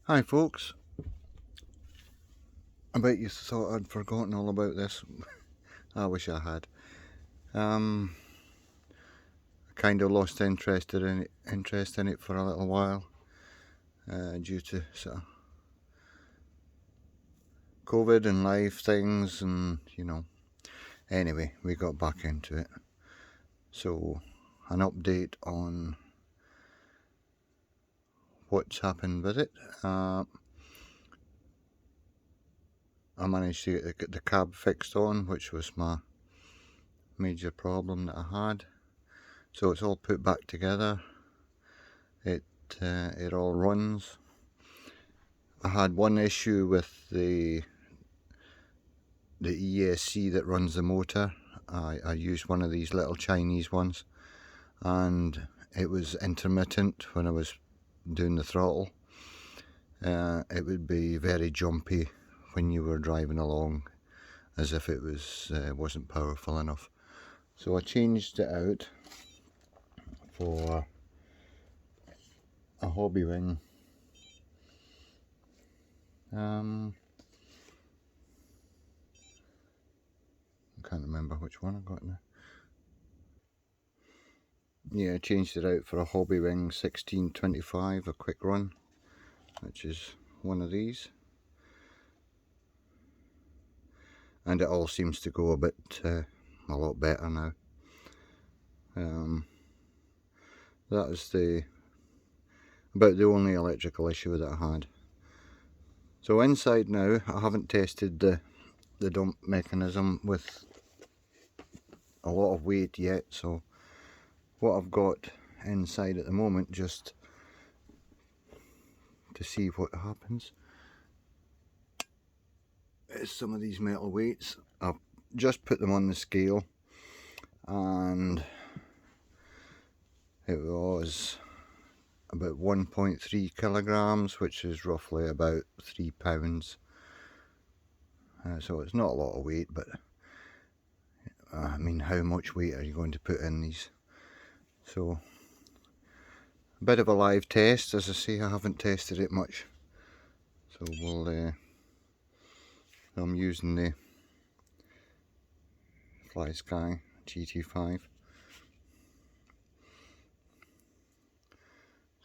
Hi folks, I bet you thought I'd forgotten all about this. I wish I had. I kind of lost interest in it for a little while due to sort of COVID and life things, and Anyway, we got back into it. So, an update on what's happened with it. I managed to get the cab fixed on, which was my major problem that I had. So it's all put back together. It all runs. I had one issue with the ESC that runs the motor. I used one of these little Chinese ones, and it was intermittent when I was doing the throttle. It would be very jumpy when you were driving along, as if it wasn't powerful enough. So I changed it out for a hobby wing. I can't remember which one I got now. Yeah, I changed it out for a hobby wing 1625, a quick run, which is one of these. And it all seems to go a lot better now. That is about the only electrical issue that I had. So inside now, I haven't tested the dump mechanism with a lot of weight yet, so what I've got inside at the moment, just to see what happens, is some of these metal weights. I've just put them on the scale, and it was about 1.3 kilograms, which is roughly about 3 pounds. So it's not a lot of weight, but I mean, how much weight are you going to put in these? So a bit of a live test. As I say, I haven't tested it much, so I'm using the Fly Sky GT5.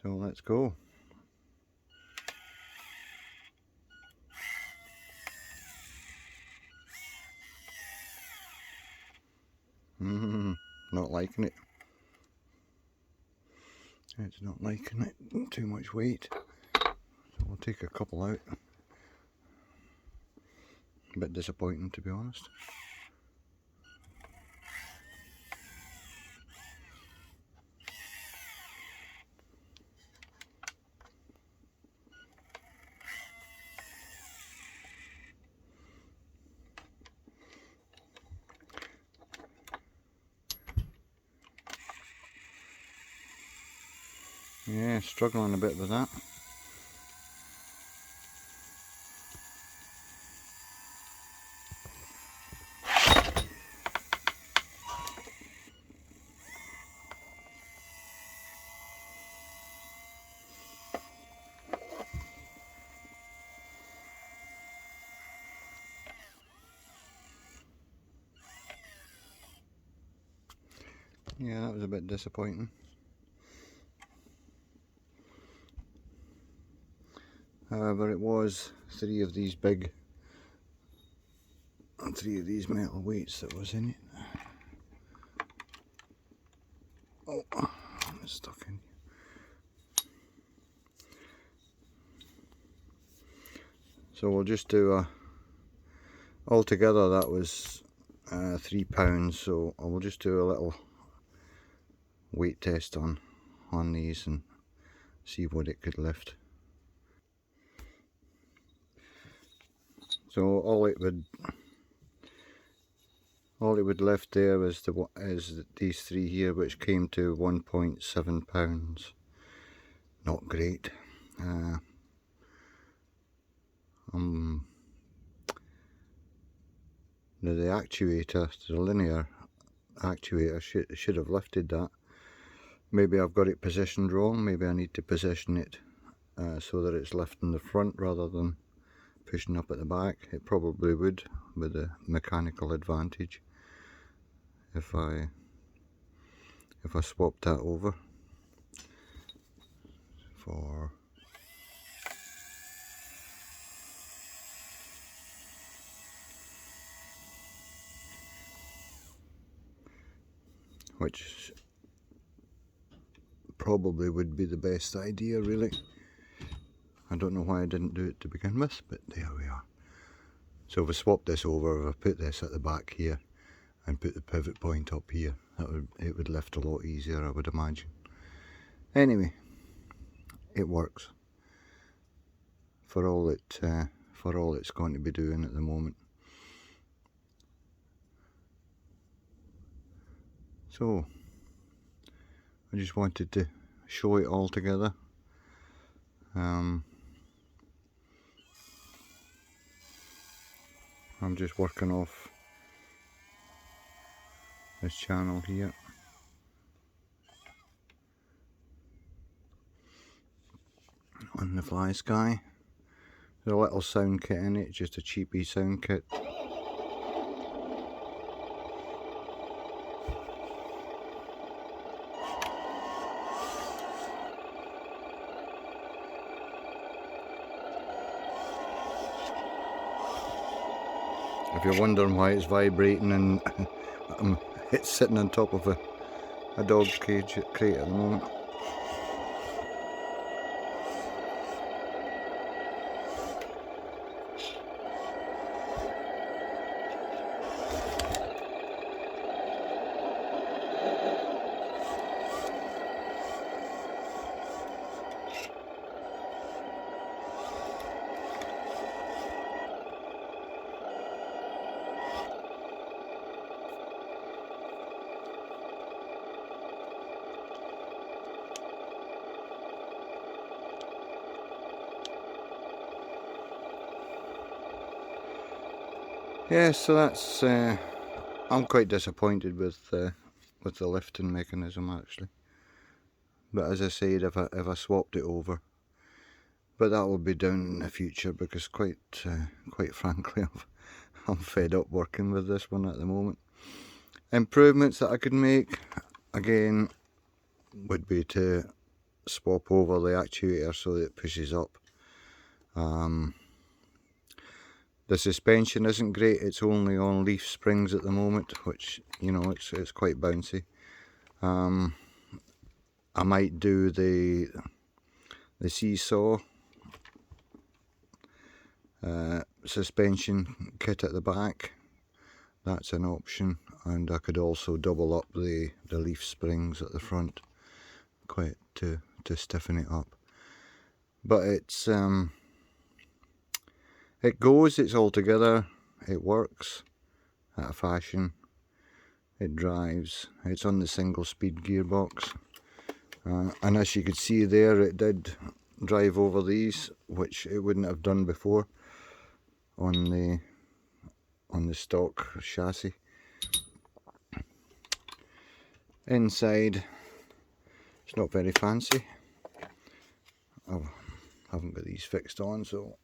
So let's go. Not liking it. It's not liking it. Too much weight. So we'll take a couple out. A bit disappointing, to be honest. Yeah, struggling a bit with that. Yeah, that was a bit disappointing. However, it was three of these metal weights that was in it. Oh, it's stuck in. So we'll just do altogether that was 3 pounds, so I will just do a little weight test on these and see what it could lift. So all it would lift there is these three here, which came to 1.7 pounds. Not great. The actuator, the linear actuator, should have lifted that. Maybe I've got it positioned wrong. Maybe I need to position it so that it's lifting the front rather than pushing up at the back. It probably would with the mechanical advantage if I swapped that over for which probably would be the best idea, really. I don't know why I didn't do it to begin with, but there we are. So if I swap this over, if I put this at the back here and put the pivot point up here, it would lift a lot easier, I would imagine. Anyway, it works for all it's going to be doing at the moment. So I just wanted to show it all together. I'm just working off this channel here. On the Fly Sky. There's a little sound kit in it, just a cheapy sound kit. If you're wondering why it's vibrating and it's sitting on top of a dog cage crate at the moment. Yeah, so that's I'm quite disappointed with the lifting mechanism actually. But as I said, if I swapped it over, but that will be down in the future because quite frankly, I'm fed up working with this one at the moment. Improvements that I could make again would be to swap over the actuator so that it pushes up. The suspension isn't great, it's only on leaf springs at the moment, which, you know, it's quite bouncy. I might do the seesaw suspension kit at the back. That's an option, and I could also double up the leaf springs at the front quite to stiffen it up. But it goes, it's all together, it works at a fashion, it drives, it's on the single speed gearbox, and as you could see there, it did drive over these, which it wouldn't have done before on the stock chassis. Inside, it's not very fancy. I haven't got these fixed on, so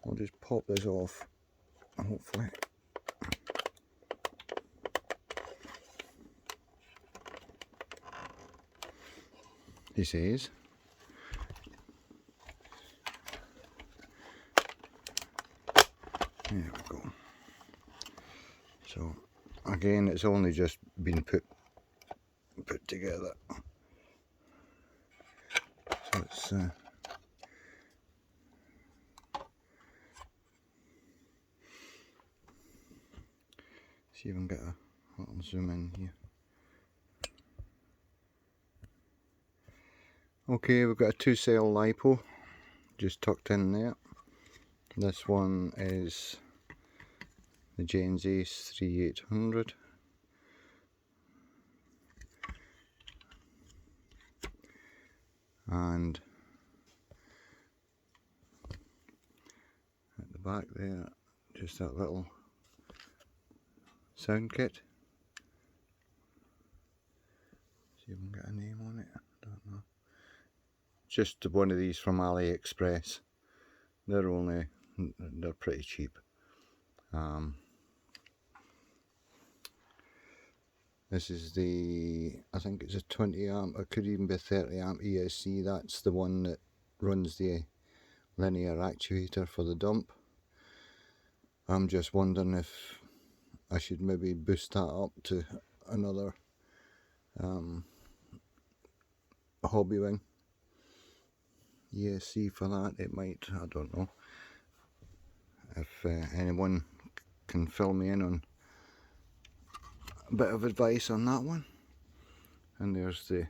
I'll just pop this off, hopefully. He says. There we go. So again, it's only just been put together. So it's see if I can get a little zoom in here. Okay, we've got a 2-cell LiPo just tucked in there. This one is the James Ace 3800. And at the back there, just that little sound kit. See if I can get a name on it, I don't know. just one of these from AliExpress. They're pretty cheap. This is I think it's a 20 amp, it could even be 30 amp ESC. That's the one that runs the linear actuator for the dump. I'm just wondering if I should maybe boost that up to another hobby wing ESC for that. It might, I don't know. If anyone can fill me in on a bit of advice on that one. And there's the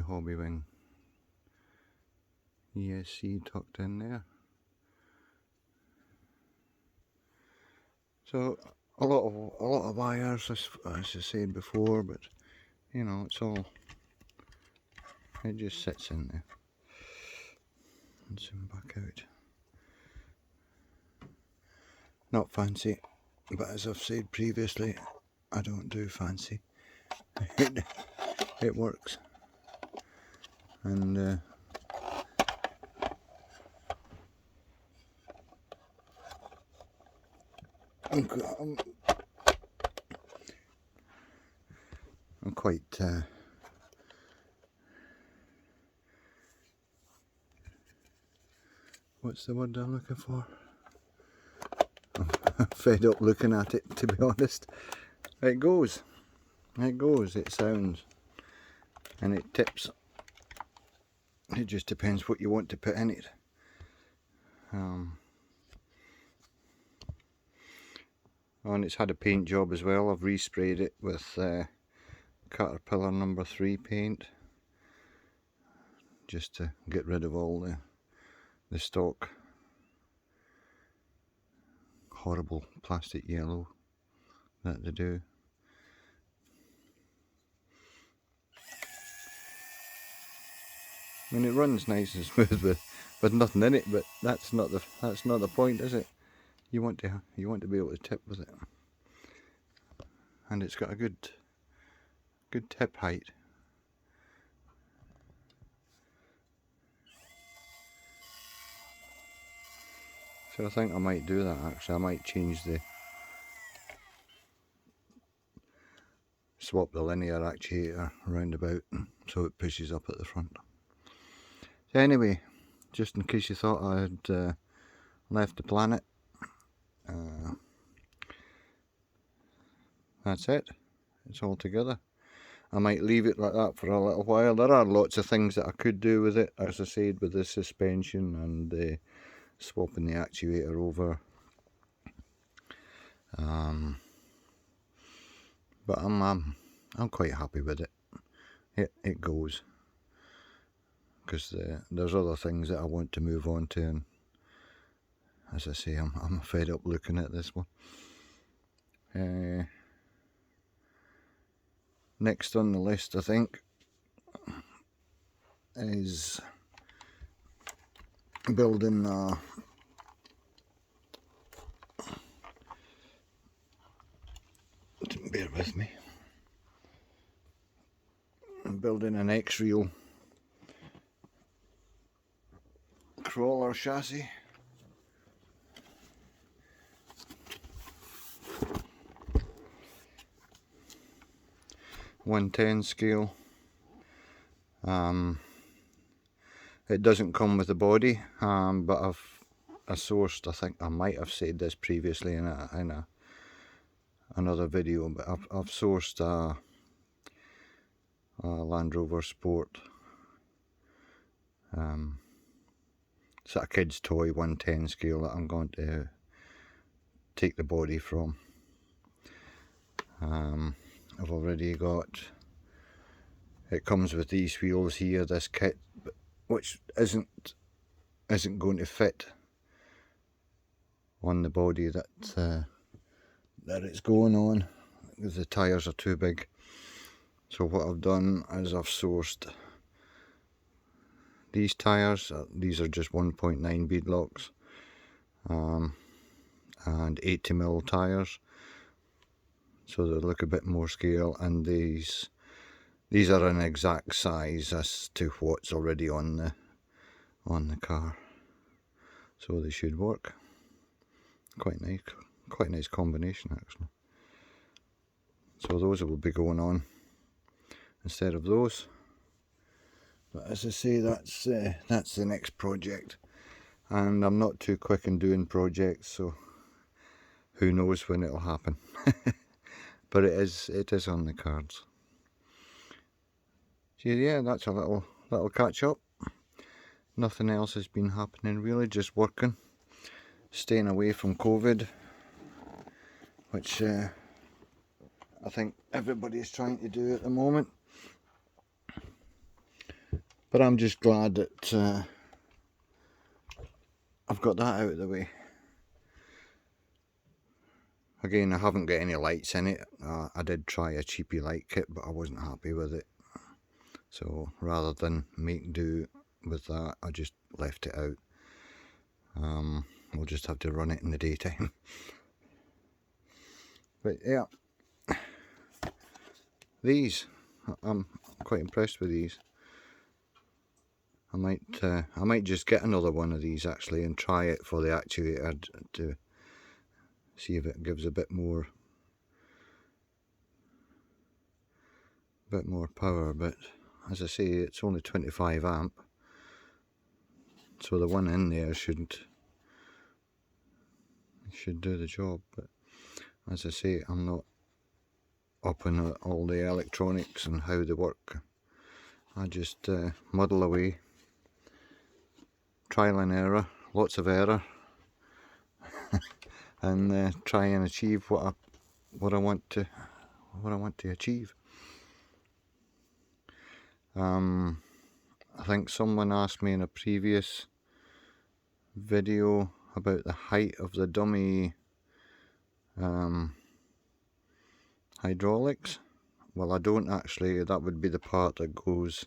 hobby wing ESC tucked in there. So a lot of wires, as I said before, but you know, it just sits in there. And zoom back out. Not fancy, but as I've said previously, I don't do fancy. It works. And I'm quite what's the word I'm looking for? I'm fed up looking at it, to be honest. It goes, it sounds, and it tips. It just depends what you want to put in it. And it's had a paint job as well. I've resprayed it with Caterpillar No. 3 paint, just to get rid of all the stock horrible plastic yellow that they do. I mean, it runs nice and smooth with nothing in it, but that's not the point, is it? You want to be able to tip with it, and it's got a good tip height. So I think I might do that actually. I might swap the linear actuator round about so it pushes up at the front. So anyway, just in case you thought I had left the planet, that's it. It's all together. I might leave it like that for a little while. There are lots of things that I could do with it, as I said, with the suspension and swapping the actuator over. But I'm quite happy with it. It goes, because there's other things that I want to move on to, and as I say, I'm fed up looking at this one. Next on the list, I think, is building bear with me. I'm building an X-Reel crawler chassis. .110 scale. It doesn't come with a body, but I sourced, I think I might have said this previously in another video, but I've sourced a Land Rover Sport. It's a kid's toy 110 scale that I'm going to take the body from. I've already got, it comes with these wheels here, this kit, which isn't going to fit on the body that it's going on, because the tyres are too big. So what I've done is I've sourced these tyres. These are just 1.9 beadlocks, and 80mm tyres, so they look a bit more scale. And these these are an exact size as to what's already on the car, so they should work. Quite nice combination actually. So those will be going on instead of those. But as I say, that's the next project, and I'm not too quick in doing projects, so who knows when it'll happen. But it is on the cards. So yeah, that's a little catch up. Nothing else has been happening really, just working, staying away from COVID, which I think everybody is trying to do at the moment. But I'm just glad that I've got that out of the way. Again, I haven't got any lights in it. I did try a cheapy light kit, but I wasn't happy with it. So rather than make do with that, I just left it out. We'll just have to run it in the daytime. But yeah, these, I'm quite impressed with these. I might just get another one of these actually and try it for the actuator to see if it gives a bit more power. But as I say, it's only 25 amp, so the one in there should do the job. But as I say, I'm not up on all the electronics and how they work. I just muddle away, trial and error, lots of error, and try and achieve what I want to achieve. I think someone asked me in a previous video about the height of the dummy hydraulics. Well, I don't actually, that would be the part that goes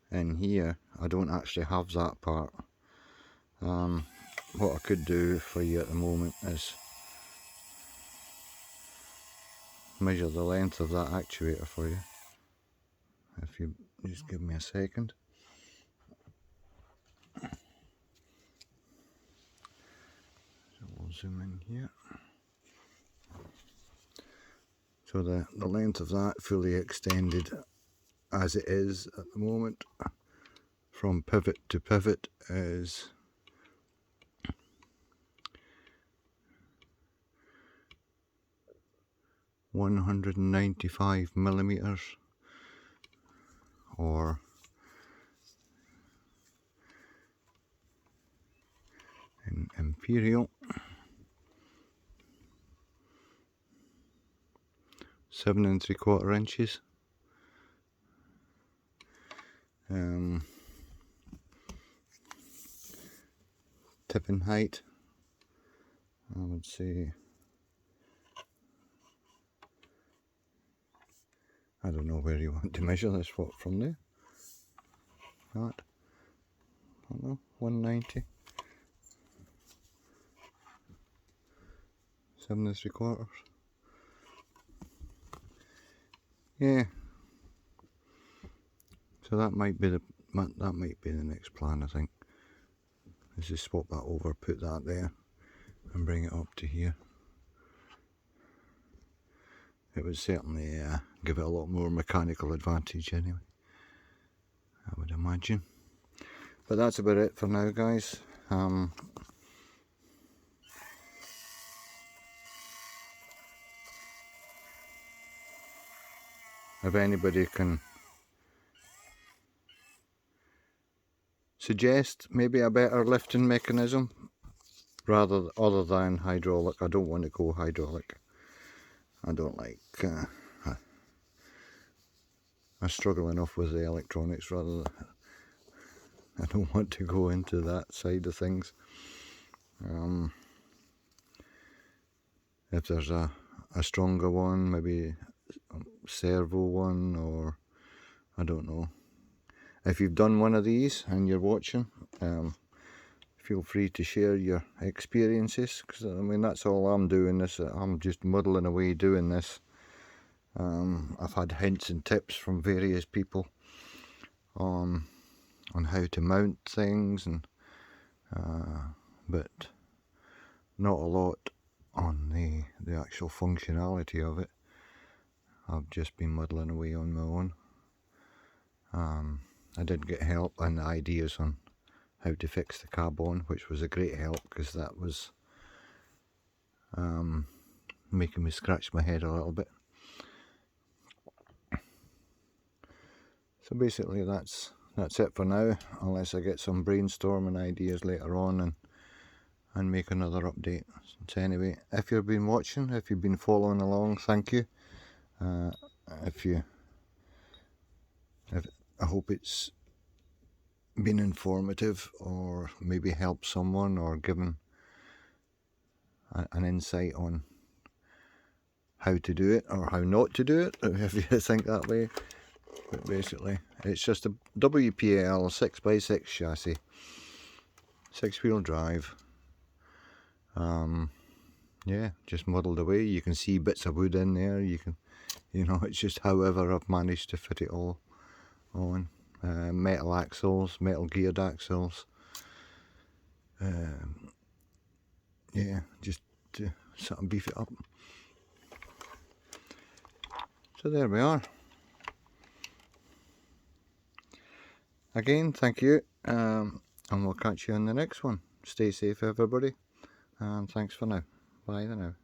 in here. I don't actually have that part. What I could do for you at the moment is measure the length of that actuator for you. If you just give me a second. So we'll zoom in here. So the length of that fully extended as it is at the moment from pivot to pivot is 195 millimeters, or in imperial 7 3/4 inches. Tipping height, I would say, I don't know where you want to measure this from there. That, I don't know, 190. 7 3/4. Yeah. So that might be the next plan, I think. Let's just swap that over, put that there, and bring it up to here. It would certainly give it a lot more mechanical advantage anyway, I would imagine. But that's about it for now, guys. If anybody can suggest maybe a better lifting mechanism other than hydraulic, I don't want to go hydraulic. I don't like, I struggle enough with the electronics rather than, I don't want to go into that side of things. If there's a stronger one, maybe servo one, or I don't know. If you've done one of these and you're watching, feel free to share your experiences, because I mean that's all I'm doing. I'm just muddling away doing this, I've had hints and tips from various people on how to mount things, and but not a lot on the actual functionality of it. I've just been muddling away on my own. I did get help and ideas on how to fix the carbon, which was a great help, because that was making me scratch my head a little bit. So basically that's it for now, unless I get some brainstorming ideas later on and make another update. So anyway, if you've been watching, if you've been following along, thank you. I hope it's been informative, or maybe helped someone, or given an insight on how to do it or how not to do it, if you think that way. But basically it's just a WPL 6x6 chassis, 6-wheel drive. Yeah, just modelled away. You can see bits of wood in there. You can, it's just however I've managed to fit it all on. Metal axles, metal geared axles. Yeah, just to sort of beef it up. So there we are. Again, thank you, and we'll catch you on the next one. Stay safe, everybody, and thanks for now. Bye for now.